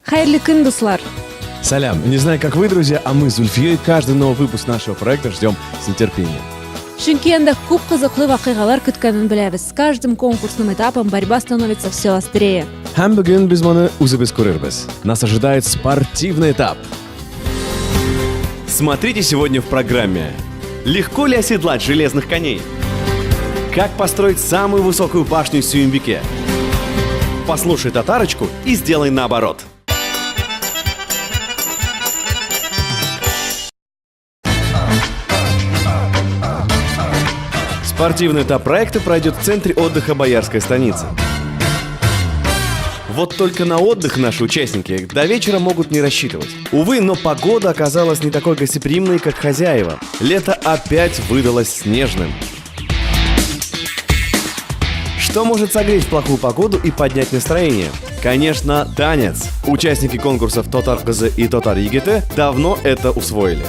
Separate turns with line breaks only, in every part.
Хайрлы күн, дуслар!
Салям! Не знаю, как вы, друзья, а мы с Зульфией каждый новый выпуск нашего проекта ждем с нетерпением.
Чөнки анда күп кызыклы вакыйгалар көткәнен беләбез. С каждым конкурсным этапом борьба становится все острее.
Һәм бүген без моны үзебез күрербез. Нас ожидает спортивный этап.
Смотрите сегодня в программе. Легко ли оседлать железных коней? Как построить самую высокую башню в Сюембике? Послушай татарочку и сделай наоборот. Спортивный этап проекта пройдет в центре отдыха Боярской станицы. Вот только на отдых наши участники до вечера могут не рассчитывать. Увы, но погода оказалась не такой гостеприимной, как хозяева. Лето опять выдалось снежным. Что может согреть в плохую погоду и поднять настроение? Конечно, танец. Участники конкурсов Тотар Кызы и Тотар Егете давно это усвоили.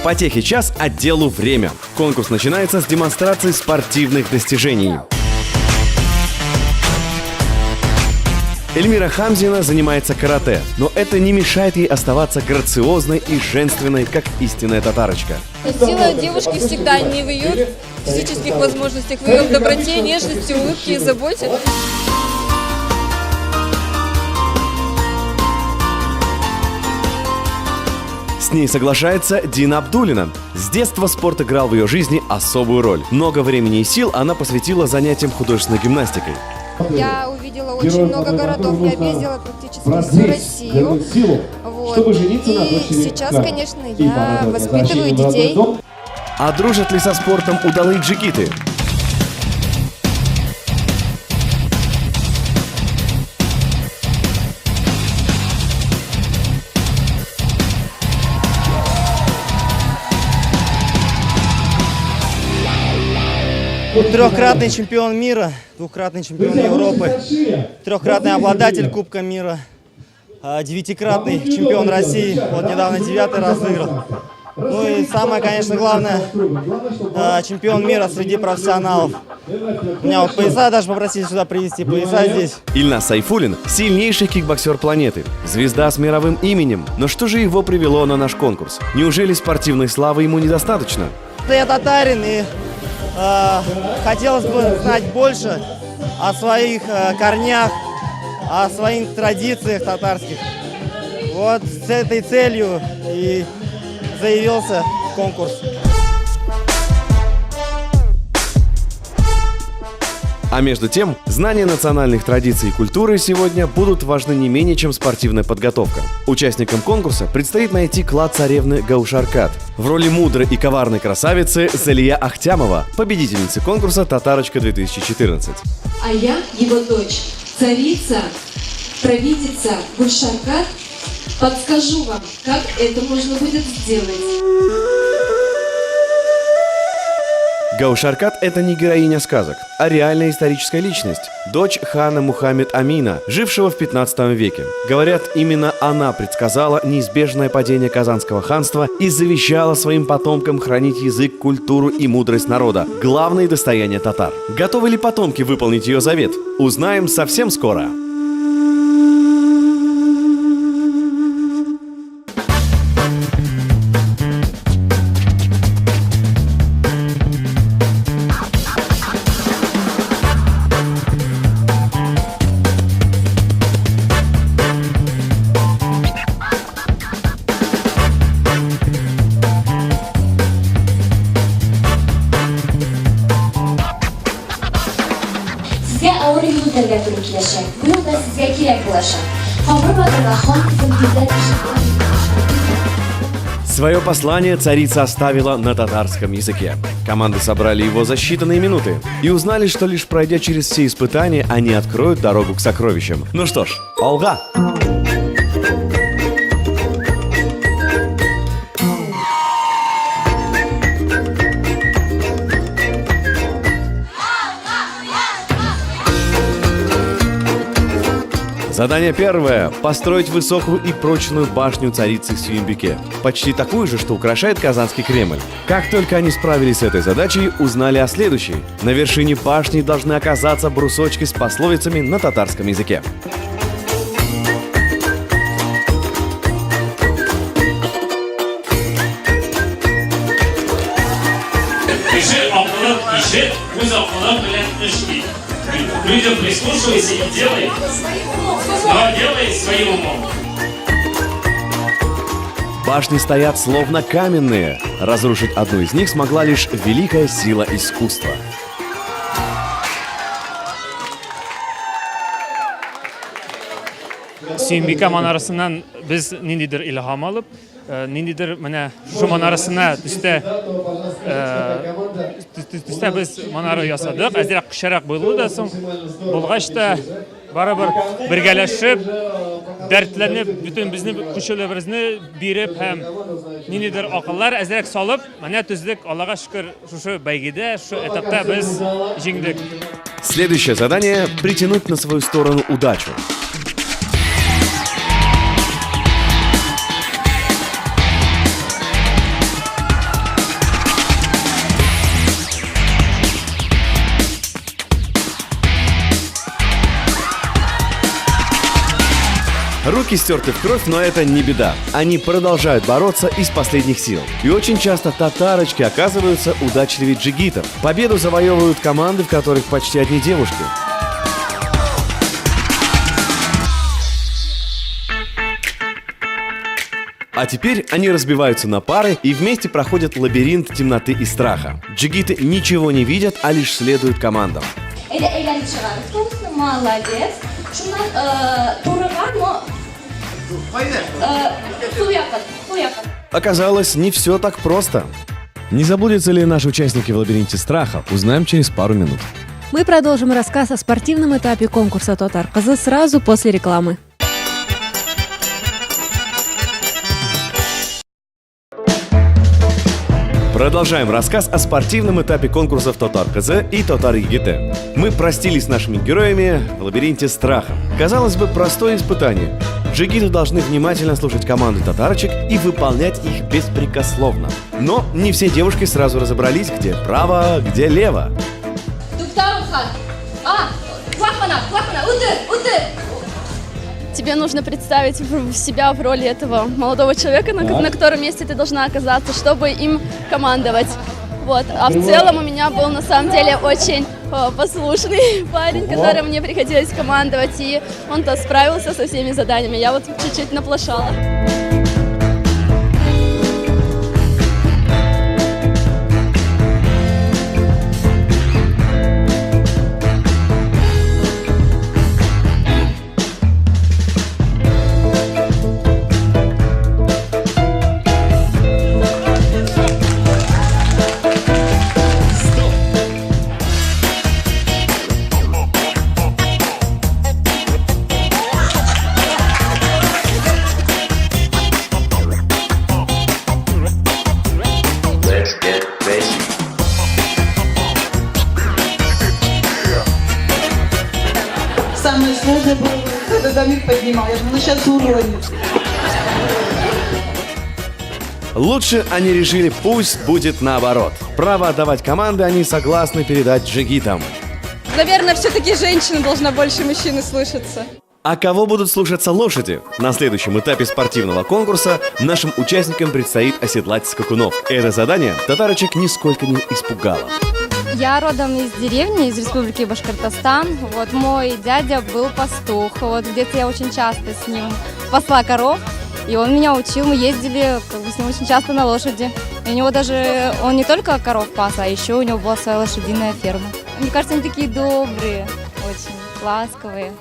Потехи час, а делу время. Конкурс начинается с демонстрации спортивных достижений. Эльмира Хамзина занимается карате, но это не мешает ей оставаться грациозной и женственной, как истинная татарочка.
Сила девушки всегда не в ее физических возможностях, в ее доброте, нежности, улыбке и заботе.
С ней соглашается Дина Абдуллина. С детства спорт играл в ее жизни особую роль. Много времени и сил она посвятила занятиям художественной гимнастикой.
Я увидела очень много городов, я объездила практически всю Россию. Вот. И сейчас, конечно, я воспитываю детей.
А дружат ли со спортом удалые джигиты?
Трехкратный чемпион мира, двухкратный чемпион Европы, трехкратный обладатель Кубка мира, девятикратный чемпион России, вот недавно 9-й раз выиграл. Ну и самое, конечно, главное, чемпион мира среди профессионалов. Меня вот пояса даже попросили сюда привезти, пояса здесь.
Ильназ Сайфуллин – сильнейший кикбоксер планеты, звезда с мировым именем. Но что же его привело на наш конкурс? Неужели спортивной славы ему недостаточно?
Я татарин, и хотелось бы знать больше о своих корнях, о своих традициях татарских. Вот с этой целью и заявился в конкурс.
А между тем, знания национальных традиций и культуры сегодня будут важны не менее, чем спортивная подготовка. Участникам конкурса предстоит найти клад царевны Гаушаркат. В роли мудрой и коварной красавицы Залия Ахтямова, победительницы конкурса «Татарочка-2014».
А я, его дочь, царица, провидица Гульшаркат, подскажу вам, как это можно будет сделать.
Гаушаркат – это не героиня сказок, а реальная историческая личность, дочь хана Мухаммед Амина, жившего в 15 веке. Говорят, именно она предсказала неизбежное падение Казанского ханства и завещала своим потомкам хранить язык, культуру и мудрость народа – главные достояния татар. Готовы ли потомки выполнить ее завет? Узнаем совсем скоро.
Sizga avr yo'llarga turib kelishak. Bu yo'lda sizga kerak bo'lashak. Xomir Badraxon qizimizda
Свое послание царица оставила на татарском языке. Команды собрали его за считанные минуты и узнали, что лишь пройдя через все испытания, они откроют дорогу к сокровищам. Ну что ж, алга! Задание первое – построить высокую и прочную башню царицы Сюембике. Почти такую же, что украшает Казанский Кремль. Как только они справились с этой задачей, узнали о следующей. На вершине башни должны оказаться брусочки с пословицами на татарском языке.
Пиши около, пиши, пусть около, людям прислушивайся и делай. Но делай своим умом.
Башни стоят словно каменные. Разрушить одну из них смогла лишь великая сила искусства.
Сүйінбике манарасынан біз ниндейдір илһам алып, ниндейдір міне шу манарасына түсте біз манара ясадық. Әзірек кішірек болды да соң болғаш та барыбір біргелешіп, дәртләнеп, бүтін біздің күшелерімізді беріп, һәм ниндейдір ақыллар әзірек салып, міне түздік, Аллаға шүкір, шушы бәйгеде, шу этапта біз жеңдік.
Следующее задание – притянуть на свою сторону удачу. Руки стерты в кровь, но это не беда. Они продолжают бороться из последних сил. И очень часто татарочки оказываются удачливее джигитов. Победу завоевывают команды, в которых почти одни девушки. А теперь они разбиваются на пары и вместе проходят лабиринт темноты и страха. Джигиты ничего не видят, а лишь следуют командам.
Молодец.
Оказалось, не все так просто.
Не заблудятся ли наши участники в лабиринте страха, узнаем через пару минут.
Мы продолжим рассказ о спортивном этапе конкурса «Татар Кызы» сразу после рекламы.
Продолжаем рассказ о спортивном этапе конкурсов Татар Кызы и Татар Егите. Мы простились с нашими героями в лабиринте страха. Казалось бы, простое испытание. Джигиты должны внимательно слушать команды татарочек и выполнять их беспрекословно. Но не все девушки сразу разобрались, где право, где лево.
Тебе нужно представить себя в роли этого молодого человека, на котором месте ты должна оказаться, чтобы им командовать. Вот. А в целом у меня был на самом деле очень послушный парень, которому мне приходилось командовать, и он-то справился со всеми заданиями. Я вот чуть-чуть наплошала.
Самое сложное было, когда Дамир поднимал. Я думала, сейчас уронит.
Лучше они решили, пусть будет наоборот. Право отдавать команды они согласны передать джигитам.
Наверное, все-таки женщина должна больше мужчины слушаться.
А кого будут слушаться лошади? На следующем этапе спортивного конкурса нашим участникам предстоит оседлать скакунов. Это задание татарочек нисколько не испугало.
Я родом из деревни, из республики Башкортостан. Вот мой дядя был пастух. Вот где-то я очень часто с ним пасла коров. И он меня учил, мы ездили с ним очень часто на лошади. И у него даже, он не только коров пас, а еще у него была своя лошадиная ферма. Мне кажется, они такие добрые, очень ласковые.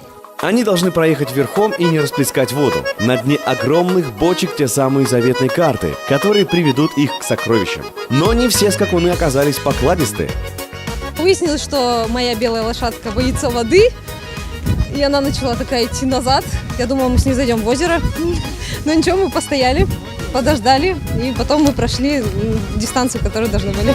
Они должны проехать верхом и не расплескать воду. На дне огромных бочек те самые заветные карты, которые приведут их к сокровищам. Но не все скакуны оказались покладистые.
Выяснилось, что моя белая лошадка боится воды, и она начала такая идти назад. Я думала, мы с ней зайдем в озеро, но ничего, мы постояли, подождали, и потом мы прошли дистанцию, которую должны были.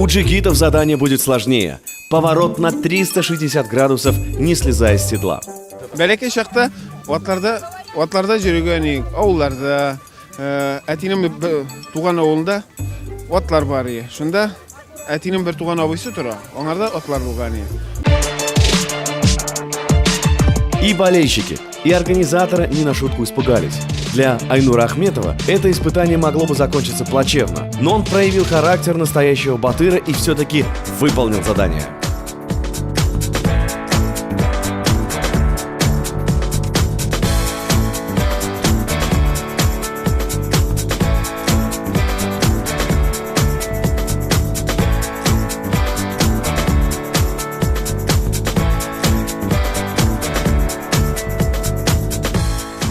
У джигитов задание будет сложнее. Поворот на 360 градусов, не слезая с седла.
Бәләкәй чакта атларда йөргән, авылларда, әтинең туган авылында атлар бар иде. Шунда әтинең бер туган абыйсы тора, аңарда атлар булган иде.
И болельщики, и организаторы не на шутку испугались. Для Айнура Ахметова это испытание могло бы закончиться плачевно, но он проявил характер настоящего батыра и все-таки выполнил задание.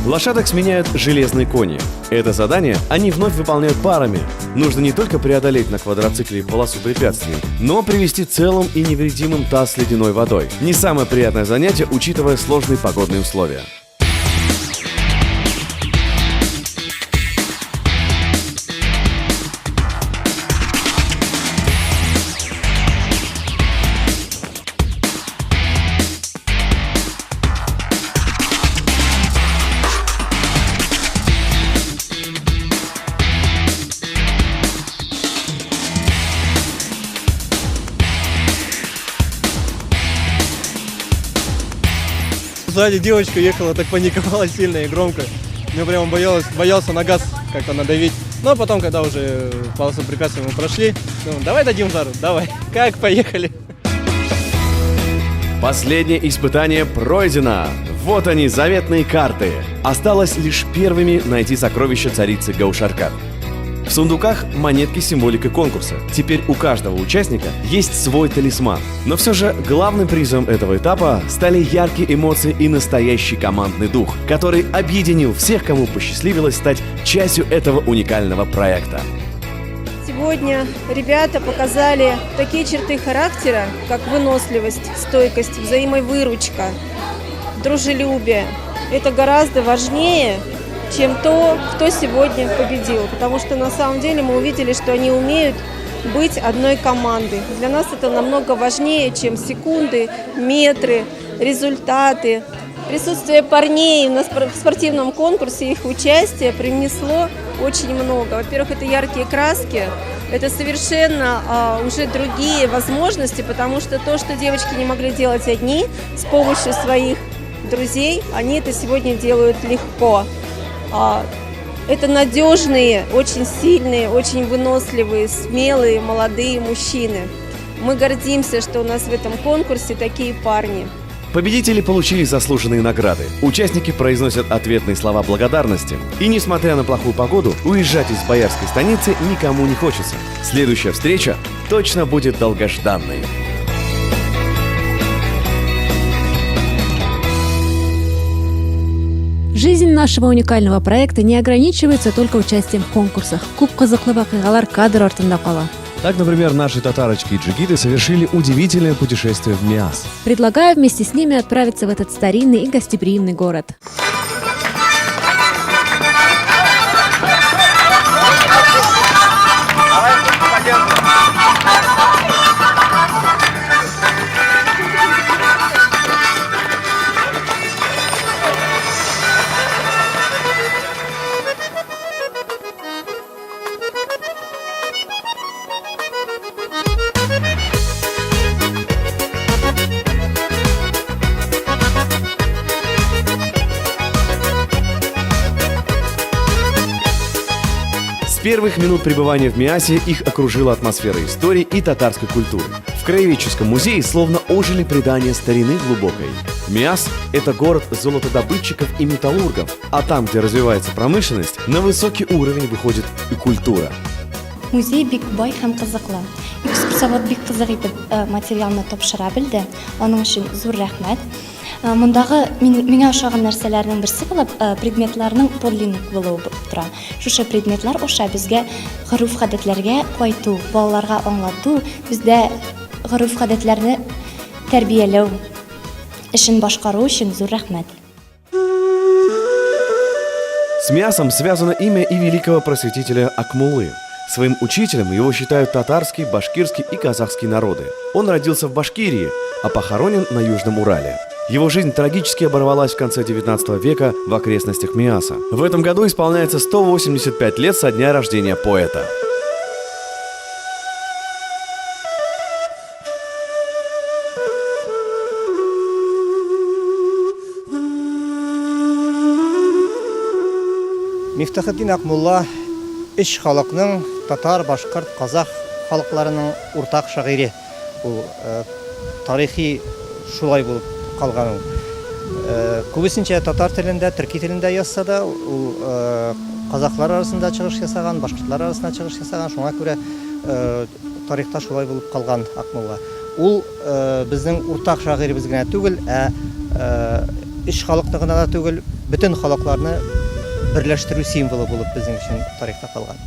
Лошадок сменяют железные кони. Это задание они вновь выполняют парами. Нужно не только преодолеть на квадроцикле полосу препятствий, но привести целым и невредимым таз с ледяной водой. Не самое приятное занятие, учитывая сложные погодные условия.
Сзади девочка ехала, так паниковала сильно и громко. Я прямо боялся на газ как-то надавить. Но потом, когда уже полосу препятствий мы прошли, давай дадим жару, давай. Как, поехали.
Последнее испытание пройдено. Вот они, заветные карты. Осталось лишь первыми найти сокровища царицы Гаушаркат. В сундуках монетки с символикой конкурса. Теперь у каждого участника есть свой талисман. Но все же главным призом этого этапа стали яркие эмоции и настоящий командный дух, который объединил всех, кому посчастливилось стать частью этого уникального проекта.
Сегодня ребята показали такие черты характера, как выносливость, стойкость, взаимовыручка, дружелюбие. Это гораздо важнее, чем то, кто сегодня победил. Потому что на самом деле мы увидели, что они умеют быть одной командой. Для нас это намного важнее, чем секунды, метры, результаты. Присутствие парней в спортивном конкурсе, их участие принесло очень много. Во-первых, это яркие краски, это совершенно уже другие возможности, потому что то, что девочки не могли делать одни, с помощью своих друзей, они это сегодня делают легко. Это надежные, очень сильные, очень выносливые, смелые, молодые мужчины. Мы гордимся, что у нас в этом конкурсе такие парни.
Победители получили заслуженные награды. Участники произносят ответные слова благодарности. И несмотря на плохую погоду, уезжать из Боярской станицы никому не хочется. Следующая встреча точно будет долгожданной.
Жизнь нашего уникального проекта не ограничивается только участием в конкурсах. Күп кызыклы вакыйгалар кадр артында кала.
Так, например, наши татарочки и джигиты совершили удивительное путешествие в Миас.
Предлагаю вместе с ними отправиться в этот старинный и гостеприимный город.
С первых минут пребывания в Миасе их окружила атмосфера истории и татарской культуры. В краеведческом музее словно ожили предания старины глубокой. Миас – это город золотодобытчиков и металлургов, а там, где развивается промышленность, на высокий уровень выходит и культура.
Музей бик бай һәм кызыклы. Экскурсовод бик кызык итеп материалны тапшыра белде. Аның өчен зур рәхмәт. Мондагы миңа ошаган нәрсәләрнең берсе булып предметларның подлинник булуы тора. Шушы предметлар аша безгә гореф-гадәтләргә кайту, балаларга аңлату, бездә гореф-гадәтләрне тәрбияләү эшен башкару өчен зур рәхмәт.
С Миасом связано имя и великого просветителя Акмуллы. Своим учителем его считают татарский, башкирский и казахский народы. Он родился в Башкирии, а похоронен на Южном Урале. Его жизнь трагически оборвалась в конце 19 века в окрестностях Миаса. В этом году исполняется 185 лет со дня рождения поэта.
Мифтахетдин Акмулла үш халыкның татар, башкорт, казах халыкларының уртак шагыйре. Ул тарихи шулай булып калган. Күбесенчә татар телендә, төрки телендә язса да, ул казаклар арасында чыгыш ясаган, башкортлар арасында чыгыш ясаган, шуңа күрә тарихта шулай булып калган Акмулла. Ул безнең уртак шагыйребез генә түгел, үч халыкны гына да түгел, бөтен халыкларны birleştirүү символы булып безнең өчен тарихта калган.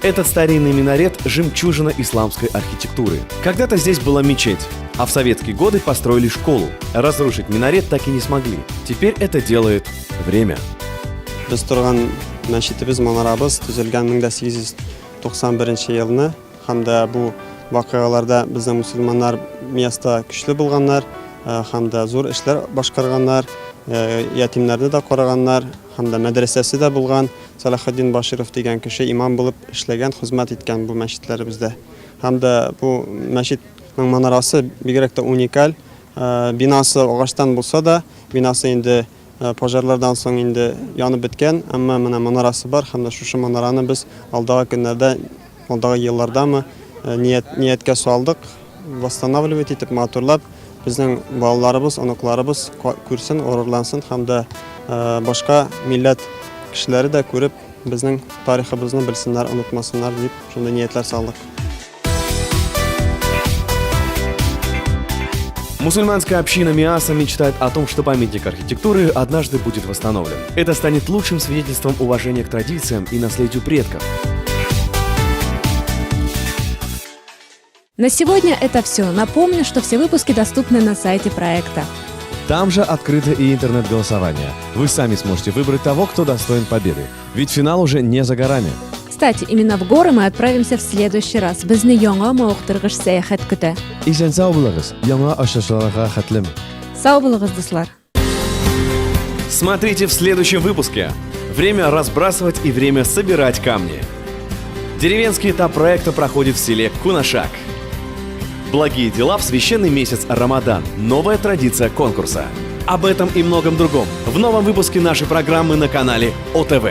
Этот старинный минарет – жемчужина исламской архитектуры. Когда-то здесь была мечеть, а в советские годы построили школу. Разрушить минарет так и не смогли. Теперь это делает время.
Biz turgan мәчетебез, манарабыз төзелгән 1891 елны, һәм дә бу вакыйгаларда безнең мусульманнар места көчле булганнар, һәм дә зур эшләр башкарганнар, ятимнәрне дә караганнар, һәм дә мәдрәсәсе дә булган. Салахетдин Баширов дигән кеше имам булып эшләгән, хезмәт иткән бу мәчетләребездә. Һәм дә бу мәчетнең манарасы бигрәк тә уникаль. Бинасы агачтан булса да, бинасы инде пожарлардан соң инде янып беткән, әмма менә манарасы бар, һәм дә шушы манараны без алдагы көннәрдә, алдагы елларда нияткә салдык, восстанавливать итеп, матурлап, безнең балаларыбыз, оныкларыбыз күрсен, горурлансын, һәм дә башка милләт кешеләре дә күреп, безнең тарихыбызны белсеннәр, онытмасыннар дип, шундый ниятләр салдык.
Мусульманская община Миаса мечтает о том, что памятник архитектуры однажды будет восстановлен. Это станет лучшим свидетельством уважения к традициям и наследию предков.
На сегодня это все. Напомню, что все выпуски доступны на сайте проекта.
Там же открыто и интернет-голосование. Вы сами сможете выбрать того, кто достоин победы. Ведь финал уже не за горами.
Кстати, именно в горы мы отправимся в следующий раз. Безне яңа мавыктыргыч сәяхәт көтә.
Исән сау булыгыз. Яңа ачышларга хәтлем.
Сау булыгыз, дуслар.
Смотрите в следующем выпуске. Время разбрасывать и время собирать камни. Деревенский этап проекта проходит в селе Кунашак. Благие дела в священный месяц Рамадан. Новая традиция конкурса. Об этом и многом другом в новом выпуске нашей программы на канале ОТВ.